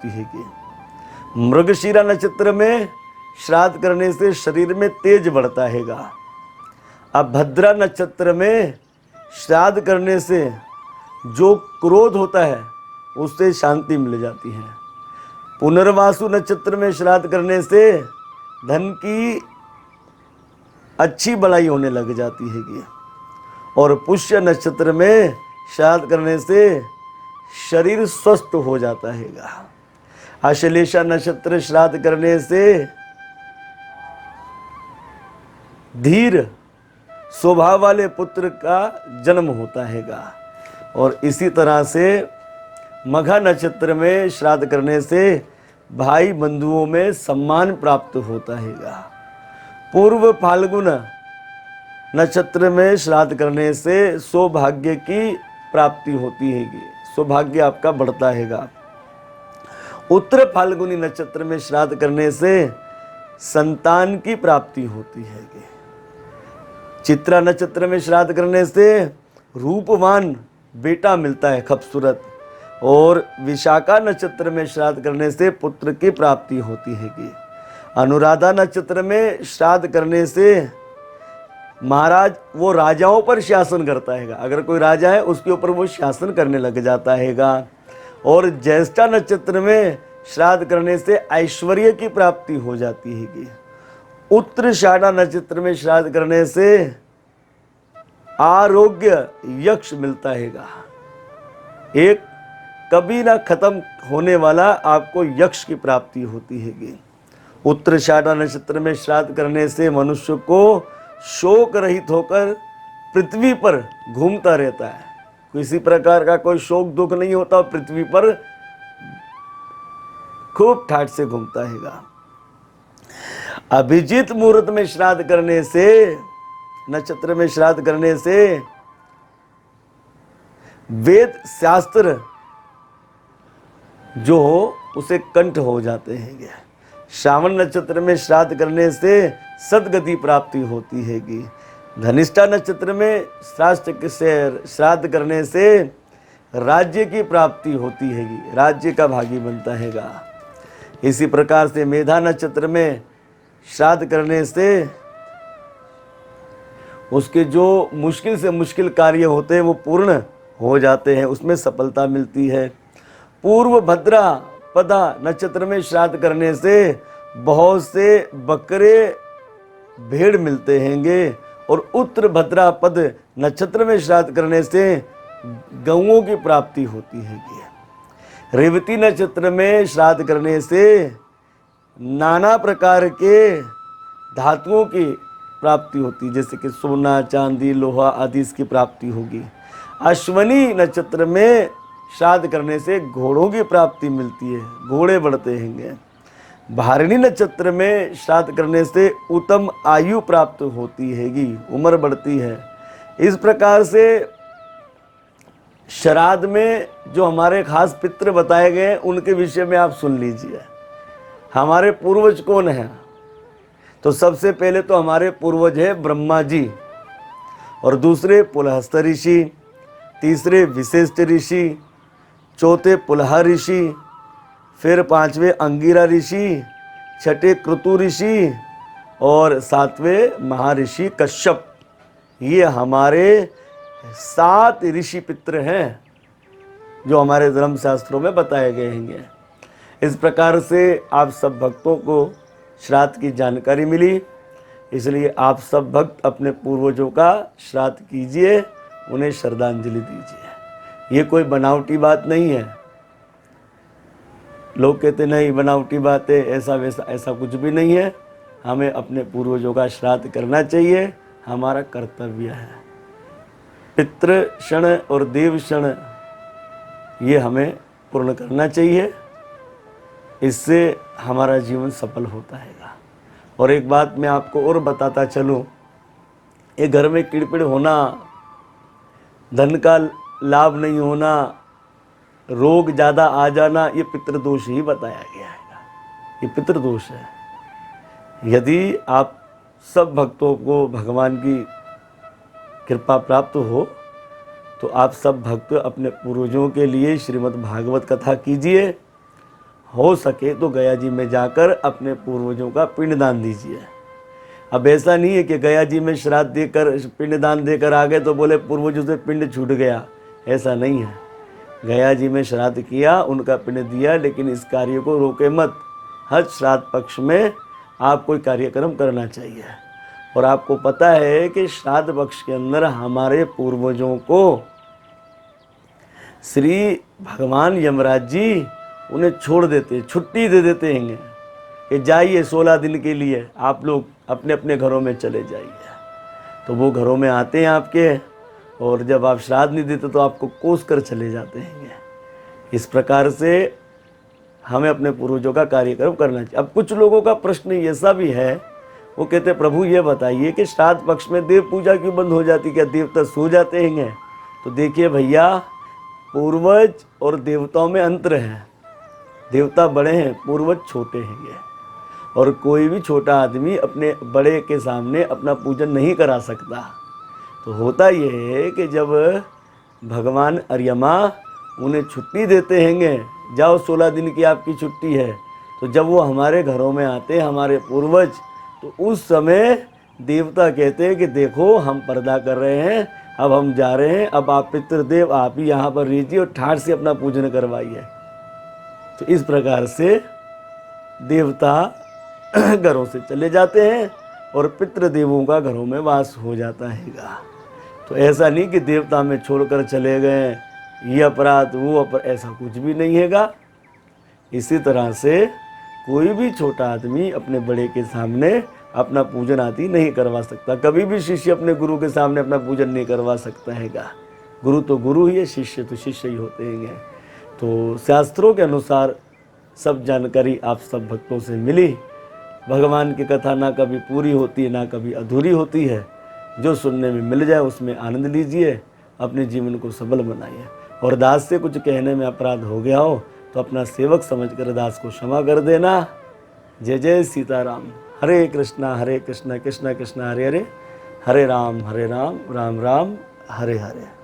प्राप्ति हैगी। मृगशिरा नक्षत्र में श्राद्ध करने से शरीर में तेज बढ़ता हैगा। अब भद्रा नक्षत्र में श्राद्ध करने से जो क्रोध होता है उससे शांति मिल जाती है। पुनर्वासु नक्षत्र में श्राद्ध करने से धन की अच्छी बढ़ाई होने लग जाती हैगी। और पुष्य नक्षत्र में श्राद्ध करने से शरीर स्वस्थ हो जाता हैगा। आश्लेषा नक्षत्र श्राद्ध करने से धीर स्वभाव वाले पुत्र का जन्म होता हैगा। और इसी तरह से मघा नक्षत्र में श्राद्ध करने से भाई बंधुओं में सम्मान प्राप्त होता हैगा। पूर्व फाल्गुन नक्षत्र में श्राद्ध करने से सौभाग्य की प्राप्ति होती हैगी, सौभाग्य आपका बढ़ता हैगा। उत्तर फाल्गुनी नक्षत्र में श्राद्ध करने से संतान की प्राप्ति होती हैगी। चित्रा नक्षत्र में श्राद्ध करने से रूपवान बेटा मिलता है, खूबसूरत। और विशाखा नक्षत्र में श्राद्ध करने से पुत्र की प्राप्ति होती हैगी। अनुराधा नक्षत्र में श्राद्ध करने से महाराज वो राजाओं पर शासन करता हैगा। अगर कोई राजा है उसके ऊपर वो शासन करने लग जाता हैगा। और ज्येष्ठा नक्षत्र में श्राद्ध करने से ऐश्वर्य की प्राप्ति हो जाती हैगी। उत्तराषाढ़ा नक्षत्र में श्राद्ध करने से आरोग्य यश मिलता हैगा। एक कभी ना खत्म होने वाला आपको यश की प्राप्ति होती हैगी। उत्तराषाढ़ा नक्षत्र में श्राद्ध करने से मनुष्य को शोक रहित होकर पृथ्वी पर घूमता रहता है। किसी प्रकार का कोई शोक दुख नहीं होता, पृथ्वी पर खूब ठाठ से घूमता हैगा। अभिजीत मुहूर्त में श्राद्ध करने से, नक्षत्र में श्राद्ध करने से वेद शास्त्र जो हो उसे कंठ हो जाते हैं। श्रावण नक्षत्र में श्राद्ध करने से सद्गति प्राप्ति होती हैगी। धनिष्ठा नक्षत्र में श्राद्ध करने से राज्य की प्राप्ति होती हैगी, राज्य का भागी बनता हैगा। इसी प्रकार से मेधा नक्षत्र में श्राद्ध करने से उसके जो मुश्किल से मुश्किल कार्य होते हैं वो पूर्ण हो जाते हैं, उसमें सफलता मिलती है। पूर्व भद्रा पदा नक्षत्र में श्राद्ध करने से बहुत से बकरे भेड़ मिलते हैंगे। और उत्तर भद्रा पद नक्षत्र में श्राद्ध करने से गौओं की प्राप्ति होती हैगी। रेवती नक्षत्र में श्राद्ध करने से नाना प्रकार के धातुओं की प्राप्ति होती है, जैसे कि सोना चांदी लोहा आदि इसकी प्राप्ति होगी। अश्वनी नक्षत्र में श्राद्ध करने से घोड़ों की प्राप्ति मिलती है, घोड़े बढ़ते हैंगे। भारिणी नक्षत्र में श्राद्ध करने से उत्तम आयु प्राप्त होती हैगी, उम्र बढ़ती है। इस प्रकार से श्राद्ध में जो हमारे खास पितृ बताए गए उनके विषय में आप सुन लीजिए। हमारे पूर्वज कौन हैं? तो सबसे पहले तो हमारे पूर्वज है ब्रह्मा जी, और दूसरे पुलहस्त ऋषि, तीसरे विशिष्ट ऋषि, चौथे पुलह ऋषि, फिर पांचवें अंगिरा ऋषि, छठे क्रतु ऋषि और सातवें महर्षि कश्यप। ये हमारे 7 ऋषि पित्र हैं जो हमारे धर्मशास्त्रों में बताए गए हैं। इस प्रकार से आप सब भक्तों को श्राद्ध की जानकारी मिली, इसलिए आप सब भक्त अपने पूर्वजों का श्राद्ध कीजिए, उन्हें श्रद्धांजलि दीजिए। ये कोई बनावटी बात नहीं है। लोग कहते नहीं बनावटी बात है, ऐसा वैसा, ऐसा कुछ भी नहीं है। हमें अपने पूर्वजों का श्राद्ध करना चाहिए, हमारा कर्तव्य है। पितृ क्षण और देव क्षण ये हमें पूर्ण करना चाहिए, इससे हमारा जीवन सफल होता है। और एक बात मैं आपको और बताता चलूँ, ये घर में किड़पिड़ होना, धन का लाभ नहीं होना, रोग ज़्यादा आ जाना, ये पितृदोष ही बताया गया है। ये पितृदोष है। यदि आप सब भक्तों को भगवान की कृपा प्राप्त हो तो आप सब भक्त अपने पूर्वजों के लिए श्रीमद् भागवत कथा कीजिए हो सके तो गया जी में जाकर अपने पूर्वजों का पिंडदान दीजिए। अब ऐसा नहीं है कि गया जी में श्राद्ध देकर पिंडदान देकर आ गए तो बोले पूर्वजों से पिंड छूट गया, ऐसा नहीं है। गया जी में श्राद्ध किया, उनका पिंड दिया, लेकिन इस कार्य को रोके मत। हर श्राद्ध पक्ष में आप कोई कार्यक्रम करना चाहिए। और आपको पता है कि श्राद्ध पक्ष के अंदर हमारे पूर्वजों को श्री भगवान यमराज जी उन्हें छोड़ देते, छुट्टी दे देते हैं कि जाइए 16 दिन के लिए आप लोग अपने अपने घरों में चले जाइए। तो वो घरों में आते हैं आपके, और जब आप श्राद्ध नहीं देते तो आपको कोस कर चले जाते हैं। इस प्रकार से हमें अपने पूर्वजों का कार्यक्रम करना चाहिए। अब कुछ लोगों का प्रश्न ऐसा भी है, वो कहते प्रभु ये बताइए कि श्राद्ध पक्ष में देव पूजा क्यों बंद हो जाती, क्या देवता सो जाते हैं? तो देखिए भैया, पूर्वज और देवताओं में अंतर है। देवता बड़े हैं, पूर्वज छोटे हैं। और कोई भी छोटा आदमी अपने बड़े के सामने अपना पूजन नहीं करा सकता। तो होता ये है कि जब भगवान अर्यमा उन्हें छुट्टी देते हैं, जाओ 16 दिन की आपकी छुट्टी है, तो जब वो हमारे घरों में आते हैं हमारे पूर्वज, तो उस समय देवता कहते हैं कि देखो हम पर्दा कर रहे हैं, अब हम जा रहे हैं, अब आप पितृदेव आप ही यहाँ पर रहिए और ठाठ से अपना पूजन करवाइए। तो इस प्रकार से देवता घरों से चले जाते हैं और पितृदेवों का घरों में वास हो जाता हैगा। तो ऐसा नहीं कि देवता में छोड़कर चले गए, ये अपराध वो अपराध, ऐसा कुछ भी नहीं हैगा। इसी तरह से कोई भी छोटा आदमी अपने बड़े के सामने अपना पूजन आदि नहीं करवा सकता। कभी भी शिष्य अपने गुरु के सामने अपना पूजन नहीं करवा सकता हैगा। गुरु तो गुरु ही है, शिष्य तो शिष्य ही होते हैं। तो शास्त्रों के अनुसार सब जानकारी आप सब भक्तों से मिली। भगवान की कथा ना कभी पूरी होती है ना कभी अधूरी होती है। जो सुनने में मिल जाए उसमें आनंद लीजिए, अपने जीवन को सबल बनाइए। और दास से कुछ कहने में अपराध हो गया हो तो अपना सेवक समझकर दास को क्षमा कर देना। जय जय सीताराम। हरे कृष्णा कृष्णा कृष्णा हरे हरे, हरे राम राम राम हरे हरे।